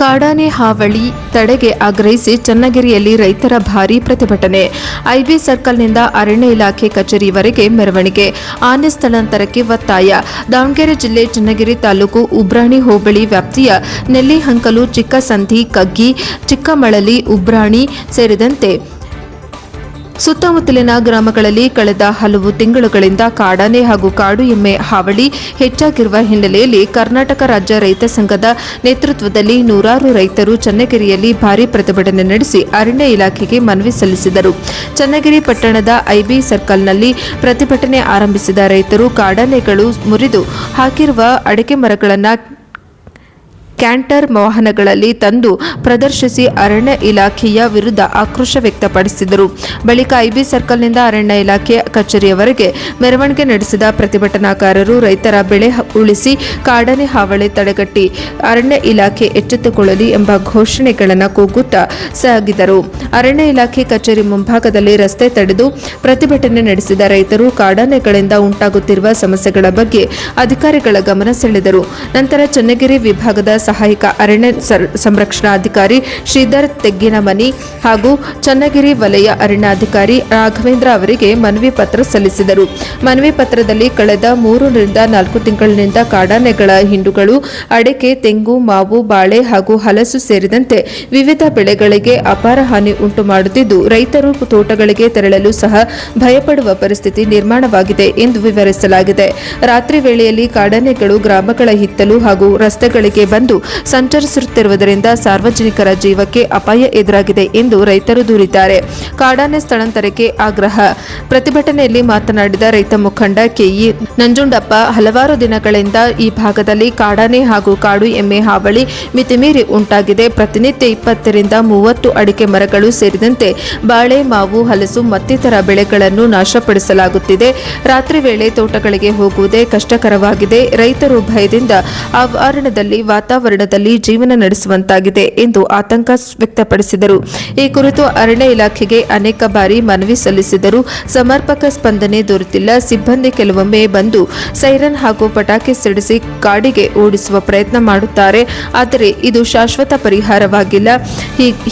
ಕಾಡಾನೆ ಹಾವಳಿ ತಡೆಗೆ ಆಗ್ರಹಿಸಿ ಚನ್ನಗಿರಿಯಲ್ಲಿ ರೈತರ ಭಾರೀ ಪ್ರತಿಭಟನೆ. ಐಬಿ ಸರ್ಕಲ್ನಿಂದ ಅರಣ್ಯ ಇಲಾಖೆ ಕಚೇರಿವರೆಗೆ ಮೆರವಣಿಗೆ. ಆನೆ ಸ್ಥಳಾಂತರಕ್ಕೆ ಒತ್ತಾಯ. ದಾವಣಗೆರೆ ಜಿಲ್ಲೆ ಚನ್ನಗಿರಿ ತಾಲೂಕು ಉಬ್ರಾಣಿ ಹೋಬಳಿ ವ್ಯಾಪ್ತಿಯ ನೆಲ್ಲಿಹಂಕಲು, ಚಿಕ್ಕಸಂಧಿ, ಕಗ್ಗಿ, ಚಿಕ್ಕಮಳಲಿ, ಉಬ್ರಾಣಿ ಸೇರಿದಂತೆ ಸುತ್ತಮುತ್ತಲಿನ ಗ್ರಾಮಗಳಲ್ಲಿ ಕಳೆದ ಹಲವು ತಿಂಗಳುಗಳಿಂದ ಕಾಡಾನೆ ಹಾಗೂ ಕಾಡು ಎಮ್ಮೆ ಹಾವಳಿ ಹೆಚ್ಚಾಗಿರುವ ಹಿನ್ನೆಲೆಯಲ್ಲಿ ಕರ್ನಾಟಕ ರಾಜ್ಯ ರೈತ ಸಂಘದ ನೇತೃತ್ವದಲ್ಲಿ ನೂರಾರು ರೈತರು ಚನ್ನಗಿರಿಯಲ್ಲಿ ಭಾರೀ ಪ್ರತಿಭಟನೆ ನಡೆಸಿ ಅರಣ್ಯ ಇಲಾಖೆಗೆ ಮನವಿ ಸಲ್ಲಿಸಿದರು. ಚನ್ನಗಿರಿ ಪಟ್ಟಣದ ಐಬಿ ಸರ್ಕಲ್ನಲ್ಲಿ ಪ್ರತಿಭಟನೆ ಆರಂಭಿಸಿದ ರೈತರು ಕಾಡಾನೆಗಳು ಮುರಿದು ಹಾಕಿರುವ ಅಡಿಕೆ ಮರಗಳನ್ನು ಕ್ಯಾಂಟರ್ ವಾಹನಗಳಲ್ಲಿ ತಂದು ಪ್ರದರ್ಶಿಸಿ ಅರಣ್ಯ ಇಲಾಖೆಯ ವಿರುದ್ಧ ಆಕ್ರೋಶ ವ್ಯಕ್ತಪಡಿಸಿದರು. ಬಳಿಕ ಐಬಿ ಸರ್ಕಲ್ನಿಂದ ಅರಣ್ಯ ಇಲಾಖೆ ಕಚೇರಿಯವರೆಗೆ ಮೆರವಣಿಗೆ ನಡೆಸಿದ ಪ್ರತಿಭಟನಾಕಾರರು ರೈತರ ಬೆಳೆ ಉಳಿಸಿ ಕಾಡಾನೆ ಹಾವಳಿ ತಡೆಗಟ್ಟಿ ಅರಣ್ಯ ಇಲಾಖೆ ಎಚ್ಚೆತ್ತುಕೊಳ್ಳಲಿ ಎಂಬ ಘೋಷಣೆಗಳನ್ನು ಕೂಗುತ್ತಾ ಸಾಗಿದರು. ಅರಣ್ಯ ಇಲಾಖೆ ಕಚೇರಿ ಮುಂಭಾಗದಲ್ಲಿ ರಸ್ತೆ ತಡೆದು ಪ್ರತಿಭಟನೆ ನಡೆಸಿದ ರೈತರು ಕಾಡಾನೆಗಳಿಂದ ಉಂಟಾಗುತ್ತಿರುವ ಸಮಸ್ಯೆಗಳ ಬಗ್ಗೆ ಅಧಿಕಾರಿಗಳ ಗಮನ ಸೆಳೆದರು. ನಂತರ ಚನ್ನಗಿರಿ ವಿಭಾಗದ ಸಹಾಯಕ ಅರಣ್ಯ ಸಂರಕ್ಷಣಾಧಿಕಾರಿ ಶ್ರೀಧರ್ ತೆಗ್ಗಿನಮನಿ ಹಾಗೂ ಚನ್ನಗಿರಿ ವಲಯ ಅರಣ್ಯಾಧಿಕಾರಿ ರಾಘವೇಂದ್ರ ಅವರಿಗೆ ಮನವಿ ಪತ್ರ ಸಲ್ಲಿಸಿದರು. ಮನವಿ ಪತ್ರದಲ್ಲಿ ಕಳೆದ 3 ರಿಂದ 4 ತಿಂಗಳಿನಿಂದ ಕಾಡಾನೆಗಳ ಹಿಂಡುಗಳು ಅಡಿಕೆ, ತೆಂಗು, ಮಾವು, ಬಾಳೆ ಹಾಗೂ ಹಲಸು ಸೇರಿದಂತೆ ವಿವಿಧ ಬೆಳೆಗಳಿಗೆ ಅಪಾರ ಹಾನಿ ಉಂಟು ಮಾಡುತ್ತಿದ್ದು ರೈತರು ತೋಟಗಳಿಗೆ ತೆರಳಲು ಸಹ ಭಯಪಡುವ ಪರಿಸ್ಥಿತಿ ನಿರ್ಮಾಣವಾಗಿದೆ ಎಂದು ವಿವರಿಸಲಾಗಿದೆ. ರಾತ್ರಿ ವೇಳೆಯಲ್ಲಿ ಕಾಡಾನೆಗಳು ಗ್ರಾಮಗಳ ಹಿತ್ತಲು ಹಾಗೂ ರಸ್ತೆಗಳಿಗೆ ಬಂದು ಸಂಚರಿಸುತ್ತಿರುವುದರಿಂದ ಸಾರ್ವಜನಿಕರ ಜೀವಕ್ಕೆ ಅಪಾಯ ಎದುರಾಗಿದೆ ಎಂದು ರೈತರು ದೂರಿದ್ದಾರೆ. ಕಾಡಾನೆ ಸ್ಥಳಾಂತರಕ್ಕೆ ಆಗ್ರಹ. ಪ್ರತಿಭಟನೆಯಲ್ಲಿ ಮಾತನಾಡಿದ ರೈತ ಮುಖಂಡ ಕೆಇ ನಂಜುಂಡಪ್ಪ, ಹಲವಾರು ದಿನಗಳಿಂದ ಈ ಭಾಗದಲ್ಲಿ ಕಾಡಾನೆ ಹಾಗೂ ಕಾಡು ಎಮ್ಮೆ ಹಾವಳಿ ಮಿತಿಮೀರಿ ಉಂಟಾಗಿದೆ. ಪ್ರತಿನಿತ್ಯ 20 ರಿಂದ 30 ಅಡಿಕೆ ಮರಗಳು ಸೇರಿದಂತೆ ಬಾಳೆ, ಮಾವು, ಹಲಸು ಮತ್ತಿತರ ಬೆಳೆಗಳನ್ನು ನಾಶಪಡಿಸಲಾಗುತ್ತಿದೆ. ರಾತ್ರಿ ವೇಳೆ ತೋಟಗಳಿಗೆ ಹೋಗುವುದೇ ಕಷ್ಟಕರವಾಗಿದೆ. ರೈತರು ಭಯದಿಂದ ಆವರಣದಲ್ಲಿ ವಾತಾವರಣದಲ್ಲಿ ಜೀವನ ನಡೆಸುವಂತಾಗಿದೆ ಎಂದು ಆತಂಕ ವ್ಯಕ್ತಪಡಿಸಿದರು. ಈ ಕುರಿತು ಅರಣ್ಯ ಇಲಾಖೆಗೆ ಅನೇಕ ಬಾರಿ ಮನವಿ ಸಲ್ಲಿಸಿದರೂ ಸಮರ್ಪಕ ಸ್ಪಂದನೆ ದೊರೆತಿಲ್ಲ. ಸಿಬ್ಬಂದಿ ಕೆಲವೊಮ್ಮೆ ಬಂದು ಸೈರನ್ ಹಾಗೂ ಪಟಾಕಿ ಸಿಡಿಸಿ ಕಾಡಿಗೆ ಓಡಿಸುವ ಪ್ರಯತ್ನ ಮಾಡುತ್ತಾರೆ. ಆದರೆ ಇದು ಶಾಶ್ವತ ಪರಿಹಾರವಾಗಿಲ್ಲ.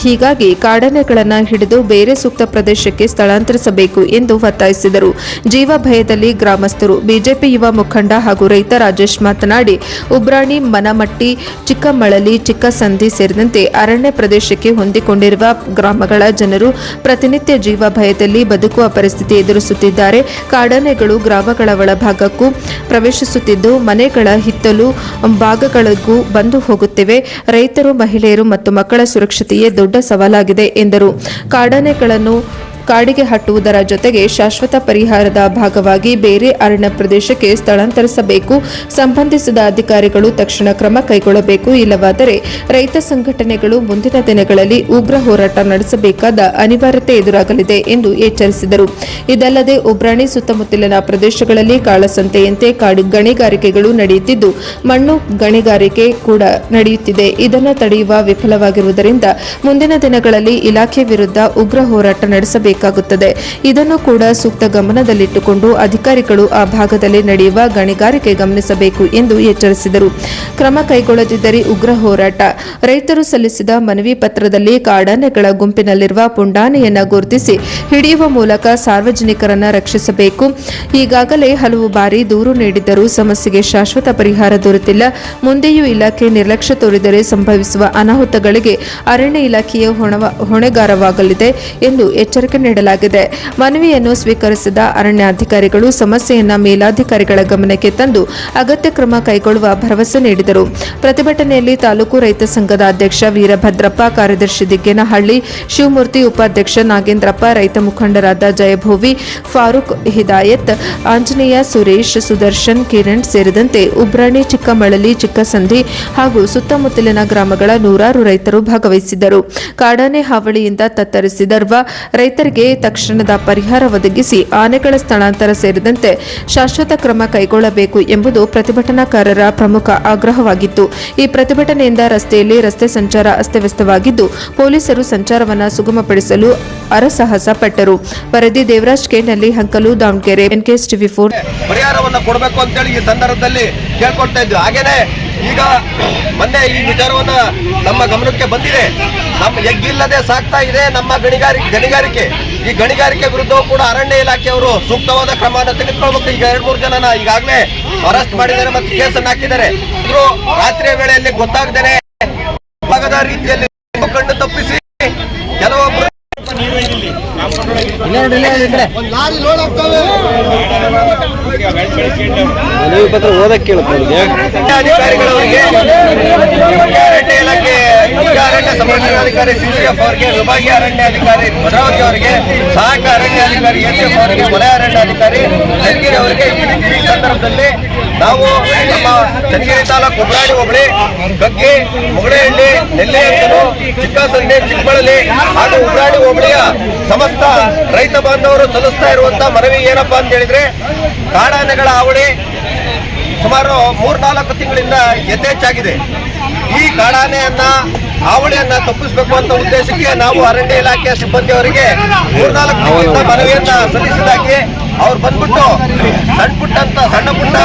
ಹೀಗಾಗಿ ಕಾಡಾನೆಗಳನ್ನು ಹಿಡಿದು ಬೇರೆ ಸೂಕ್ತ ಪ್ರದೇಶಕ್ಕೆ ಸ್ಥಳಾಂತರಿಸಬೇಕು ಎಂದು ಒತ್ತಾಯಿಸಿದರು. ಜೀವ ಭಯದಲ್ಲಿ ಗ್ರಾಮಸ್ಥರು. ಬಿಜೆಪಿ ಯುವ ಮುಖಂಡ ಹಾಗೂ ರೈತ ರಾಜೇಶ್ ಮಾತನಾಡಿ, ಉಬ್ರಾಣಿ, ಮನಮಟ್ಟಿ, ಚಿಕ್ಕಮಳಲಿ, ಚಿಕ್ಕಸಂಧಿ ಸೇರಿದಂತೆ ಅರಣ್ಯ ಪ್ರದೇಶಕ್ಕೆ ಹೊಂದಿಕೊಂಡಿರುವ ಗ್ರಾಮಗಳ ಜನರು ಪ್ರತಿನಿತ್ಯ ಜೀವ ಭಯದಲ್ಲಿ ಬದುಕುವ ಪರಿಸ್ಥಿತಿ ಎದುರಿಸುತ್ತಿದ್ದಾರೆ. ಕಾಡಾನೆಗಳು ಗ್ರಾಮಗಳ ಒಳಭಾಗಕ್ಕೂ ಪ್ರವೇಶಿಸುತ್ತಿದ್ದು ಮನೆಗಳ ಹಿತ್ತಲು ಭಾಗಗಳಿಗೂ ಬಂದು ಹೋಗುತ್ತಿವೆ. ರೈತರು, ಮಹಿಳೆಯರು ಮತ್ತು ಮಕ್ಕಳ ಸುರಕ್ಷತೆಯೇ ದೊಡ್ಡ ಸವಾಲಾಗಿದೆ ಎಂದರು. ಕಾಡಾನೆಗಳನ್ನು ಕಾಡಿಗೆ ಹಟ್ಟುವುದರ ಜೊತೆಗೆ ಶಾಶ್ವತ ಪರಿಹಾರದ ಭಾಗವಾಗಿ ಬೇರೆ ಅರಣ್ಯ ಪ್ರದೇಶಕ್ಕೆ ಸ್ಥಳಾಂತರಿಸಬೇಕು. ಸಂಬಂಧಿಸಿದ ಅಧಿಕಾರಿಗಳು ತಕ್ಷಣ ಕ್ರಮ ಕೈಗೊಳ್ಳಬೇಕು. ಇಲ್ಲವಾದರೆ ರೈತ ಸಂಘಟನೆಗಳು ಮುಂದಿನ ದಿನಗಳಲ್ಲಿ ಉಗ್ರ ಹೋರಾಟ ನಡೆಸಬೇಕಾದ ಅನಿವಾರ್ಯತೆ ಎದುರಾಗಲಿದೆ ಎಂದು ಎಚ್ಚರಿಸಿದರು. ಇದಲ್ಲದೆ ಉಬ್ರಾಣಿ ಸುತ್ತಮುತ್ತಲಿನ ಪ್ರದೇಶಗಳಲ್ಲಿ ಕಾಳಸಂತೆಯಂತೆ ಕಾಡು ಗಣಿಗಾರಿಕೆಗಳು ನಡೆಯುತ್ತಿದ್ದು ಮಣ್ಣು ಗಣಿಗಾರಿಕೆ ಕೂಡ ನಡೆಯುತ್ತಿದೆ. ಇದನ್ನು ತಡೆಯುವ ವಿಫಲವಾಗಿರುವುದರಿಂದ ಮುಂದಿನ ದಿನಗಳಲ್ಲಿ ಇಲಾಖೆ ವಿರುದ್ಧ ಉಗ್ರ ಹೋರಾಟ ನಡೆಸಬೇಕು. ಇದನ್ನು ಕೂಡ ಸೂಕ್ತ ಗಮನದಲ್ಲಿಟ್ಟುಕೊಂಡು ಅಧಿಕಾರಿಗಳು ಆ ಭಾಗದಲ್ಲಿ ನಡೆಯುವ ಗಣಿಗಾರಿಕೆ ಗಮನಿಸಬೇಕು ಎಂದು ಎಚ್ಚರಿಸಿದರು. ಕ್ರಮ ಕೈಗೊಳ್ಳದಿದ್ದರೆ ಉಗ್ರ ಹೋರಾಟ. ರೈತರು ಸಲ್ಲಿಸಿದ ಮನವಿ ಪತ್ರದಲ್ಲಿ ಕಾಡಾನೆಗಳ ಗುಂಪಿನಲ್ಲಿರುವ ಪುಂಡಾನೆಯನ್ನು ಗುರುತಿಸಿ ಹಿಡಿಯುವ ಮೂಲಕ ಸಾರ್ವಜನಿಕರನ್ನು ರಕ್ಷಿಸಬೇಕು. ಈಗಾಗಲೇ ಹಲವು ಬಾರಿ ದೂರು ನೀಡಿದ್ದರೂ ಸಮಸ್ಯೆಗೆ ಶಾಶ್ವತ ಪರಿಹಾರ ದೊರೆತಿಲ್ಲ. ಮುಂದೆಯೂ ಇಲಾಖೆ ನಿರ್ಲಕ್ಷ್ಯ ತೋರಿದರೆ ಸಂಭವಿಸುವ ಅನಾಹುತಗಳಿಗೆ ಅರಣ್ಯ ಇಲಾಖೆಯ ಹೊಣೆಗಾರವಾಗಲಿದೆ ಎಂದು ಎಚ್ಚರಿಕೆ ನೀಡಲಾಗಿದೆ. ಮನವಿಯನ್ನು ಸ್ವೀಕರಿಸಿದ ಅರಣ್ಯಾಧಿಕಾರಿಗಳು ಸಮಸ್ಯೆಯನ್ನು ಮೇಲಾಧಿಕಾರಿಗಳ ಗಮನಕ್ಕೆ ತಂದು ಅಗತ್ಯ ಕ್ರಮ ಕೈಗೊಳ್ಳುವ ಭರವಸೆ ನೀಡಿದರು. ಪ್ರತಿಭಟನೆಯಲ್ಲಿ ತಾಲೂಕು ರೈತ ಸಂಘದ ಅಧ್ಯಕ್ಷ ವೀರಭದ್ರಪ್ಪ, ಕಾರ್ಯದರ್ಶಿ ದಿಗ್ಗೇನಹಳ್ಳಿ ಶಿವಮೂರ್ತಿ, ಉಪಾಧ್ಯಕ್ಷ ನಾಗೇಂದ್ರಪ್ಪ, ರೈತ ಮುಖಂಡರಾದ ಜಯಭೋವಿ, ಫಾರೂಕ್, ಹಿದಾಯತ್, ಆಂಜನೇಯ, ಸುರೇಶ್, ಸುದರ್ಶನ್, ಕಿರಣ್ ಸೇರಿದಂತೆ ಉಬ್ರಾಣಿ, ಚಿಕ್ಕಮಳಲಿ, ಚಿಕ್ಕಸಂಧಿ ಹಾಗೂ ಸುತ್ತಮುತ್ತಲಿನ ಗ್ರಾಮಗಳ ನೂರಾರು ರೈತರು ಭಾಗವಹಿಸಿದ್ದರು. ಕಾಡಾನೆ ಹಾವಳಿಯಿಂದ ತತ್ತರಿಸಿದರುವ ರೈತರಿಗೆ ಆನೆಗಳಿಗೆ ತಕ್ಷಣದ ಪರಿಹಾರ ಒದಗಿಸಿ ಆನೆಗಳ ಸ್ಥಳಾಂತರ ಸೇರಿದಂತೆ ಶಾಶ್ವತ ಕ್ರಮ ಕೈಗೊಳ್ಳಬೇಕು ಎಂಬುದು ಪ್ರತಿಭಟನಾಕಾರರ ಪ್ರಮುಖ ಆಗ್ರಹವಾಗಿತ್ತು. ಈ ಪ್ರತಿಭಟನೆಯಿಂದ ರಸ್ತೆ ಸಂಚಾರ ಅಸ್ತವ್ಯಸ್ತವಾಗಿದ್ದು ಪೊಲೀಸರು ಸಂಚಾರವನ್ನು ಸುಗಮಪಡಿಸಲು ಹರಸಾಹಸ ಪಟ್ಟರು. ವರದಿ ದೇವರಾಜ್ ಕೆ. ಹಂಕಲು, ದಾವಣಗೆರೆ. NKS TV4 ಪರಿಹಾರವನ್ನು ಕೊಡಬೇಕು ಅಂತೇಳಿ ಈ ಸಂದರ್ಭದಲ್ಲಿ ಕೇಳ್ಕೊಳ್ತಾ ಇದ್ವಿ. ಹಾಗೇನೆ ಈಗ ಮೊನ್ನೆ ಈ ವಿಚಾರವನ್ನ ನಮ್ಮ ಗಮನಕ್ಕೆ ಬಂದಿದೆ. ನಮ್ಮ ಎಗ್ಗಿಲ್ಲದೆ ಸಾಕ್ತಾ ಇದೆ ನಮ್ಮ ಗಣಿಗಾರಿಕೆ. ಈ ಗಣಿಗಾರಿಕೆ ವಿರುದ್ಧವೂ ಕೂಡ ಅರಣ್ಯ ಇಲಾಖೆಯವರು ಸೂಕ್ತವಾದ ಕ್ರಮವನ್ನು ತೆಗೆದುಕೊಳ್ಬೇಕು. ಈಗ 2-3 ಜನನ ಈಗಾಗಲೇ ಅರೆಸ್ಟ್ ಮಾಡಿದ್ದಾರೆ ಮತ್ತು ಕೇಸನ್ನು ಹಾಕಿದ್ದಾರೆ. ಇವರು ರಾತ್ರಿಯ ವೇಳೆಯಲ್ಲಿ ಗೊತ್ತಾಗದೇನೆ ಭಾಗದ ರೀತಿಯಲ್ಲಿ ಕಣ್ಣು ತಪ್ಪಿಸಿ ಕೆಲವೊಬ್ಬರು ಅಧಿಕಾರಿಗಳವರಿಗೆ ಅರಣ್ಯ ಇಲಾಖೆ ಮುಖ್ಯ ಅರಣ್ಯ ಸಂರಕ್ಷಣಾಧಿಕಾರಿ CCF ಅವರಿಗೆ, ವಿಭಾಗೀಯ ಅರಣ್ಯ ಅಧಿಕಾರಿ ಭದ್ರಾವತಿ ಅವರಿಗೆ, ಸಹಾಯಕ ಅರಣ್ಯ ಅಧಿಕಾರಿ ACF ಅವರಿಗೆ, ವಲಯ ಅರಣ್ಯ ಅಧಿಕಾರಿ ಚನ್ನಗಿರಿ ಅವರಿಗೆ ಈ ಸಂದರ್ಭದಲ್ಲಿ ನಾವು ನಮ್ಮ ಚನ್ನಗಿರಿ ತಾಲೂಕು ಉಬ್ರಾಣಿ ಹೋಬಳಿ ಗಗ್ಗಿ, ಮುಗಡೇಹಳ್ಳಿ, ನೆಲ್ಲೆಯಂಕಲು, ಚಿಕ್ಕಸಂಡೆ, ಚಿಕ್ಕಬಳ್ಳಲಿ ಹಾಗೂ ಉಬ್ರಾಣಿ ಹೋಬಳಿಯ ಸಮಸ್ತ ರೈತ ಬಾಂಧವರು ಸಲ್ಲಿಸ್ತಾ ಇರುವಂತಹ ಮನವಿ ಏನಪ್ಪಾ ಅಂತ ಹೇಳಿದ್ರೆ, ಕಾಡಾನೆಗಳ ಹಾವಳಿ ಸುಮಾರು 3-4 ತಿಂಗಳಿಂದ ಯಥೇಚ್ಛಾಗಿದೆ. ಈ ಕಾಡಾನೆಯನ್ನ ಹಾವಳಿಯನ್ನ ತಪ್ಪಿಸಬೇಕು ಅಂತ ಉದ್ದೇಶಕ್ಕೆ ನಾವು ಅರಣ್ಯ ಇಲಾಖೆಯ ಸಿಬ್ಬಂದಿಯವರಿಗೆ 3-4 ತಿಂಗಳಿಂದ ಮನವಿಯನ್ನ ಸಲ್ಲಿಸಿದಾಗಿ ಅವ್ರು ಬಂದ್ಬಿಟ್ಟು ಸಣ್ಣ ಪುಟ್ಟ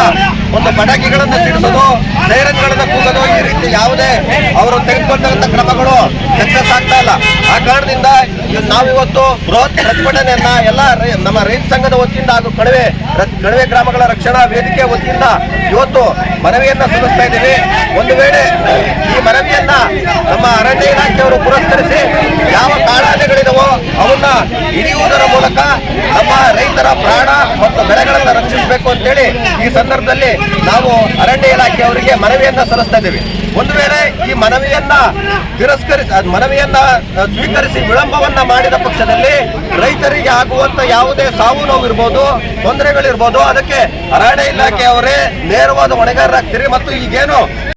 ಒಂದು ಪಟಾಕಿಗಳನ್ನ ಸಿಡಿಸೋದು, ಸೈರನ್ಗಳನ್ನ ಕೂಗೋದು, ಈ ರೀತಿ ಯಾವುದೇ ಅವರು ತೆಗೆದುಕೊಂಡಂತ ಕ್ರಮಗಳು ಸಕ್ಸಸ್ ಆಗ್ತಾ ಇಲ್ಲ. ಆ ಕಾರಣದಿಂದ ನಾವಿವತ್ತು ಬೃಹತ್ ಪ್ರತಿಭಟನೆಯನ್ನ ಎಲ್ಲ ನಮ್ಮ ರೈತ ಸಂಘದ ವತಿಯಿಂದ ಹಾಗೂ ಕಣಿವೆ ಗ್ರಾಮಗಳ ರಕ್ಷಣಾ ವೇದಿಕೆ ವತಿಯಿಂದ ಇವತ್ತು ಮನವಿಯನ್ನ ಸಲ್ಲಿಸ್ತಾ ಇದ್ದೀವಿ. ಒಂದು ವೇಳೆ ಈ ಮನವಿಯನ್ನ ನಮ್ಮ ಅರಣ್ಯ ಇಲಾಖೆಯವರು ಪುರಸ್ಕರಿಸಿ ಯಾವ ಕಾಡಾನೆಗಳಿದಾವೋ ಅವನ್ನ ಹಿಡಿಯುವುದರ ಮೂಲಕ ನಮ್ಮ ರೈತರ ಪ್ರಾಣ ಮತ್ತು ಬೆಳೆಗಳನ್ನು ರಕ್ಷಿಸಬೇಕು ಅಂತೇಳಿ ಈ ಸಂದರ್ಭದಲ್ಲಿ ನಾವು ಅರಣ್ಯ ಇಲಾಖೆಯವರಿಗೆ ಮನವಿಯನ್ನ ಸಲ್ಲಿಸ್ತಾ ಇದ್ದೀವಿ. ಒಂದು ವೇಳೆ ಈ ಮನವಿಯನ್ನ ಸ್ವೀಕರಿಸಿ ವಿಳಂಬವನ್ನ ಮಾಡಿದ ಪಕ್ಷದಲ್ಲಿ ರೈತರಿಗೆ ಆಗುವಂತ ಯಾವುದೇ ಸಾವು ನೋವು ಇರ್ಬೋದು, ತೊಂದರೆಗಳಿರ್ಬೋದು, ಅದಕ್ಕೆ ಅರಣ್ಯ ಇಲಾಖೆಯವರೇ ನೇರವಾದ ಹೊಣೆಗಾರರಾಗ್ತೀರಿ. ಮತ್ತು ಈಗೇನು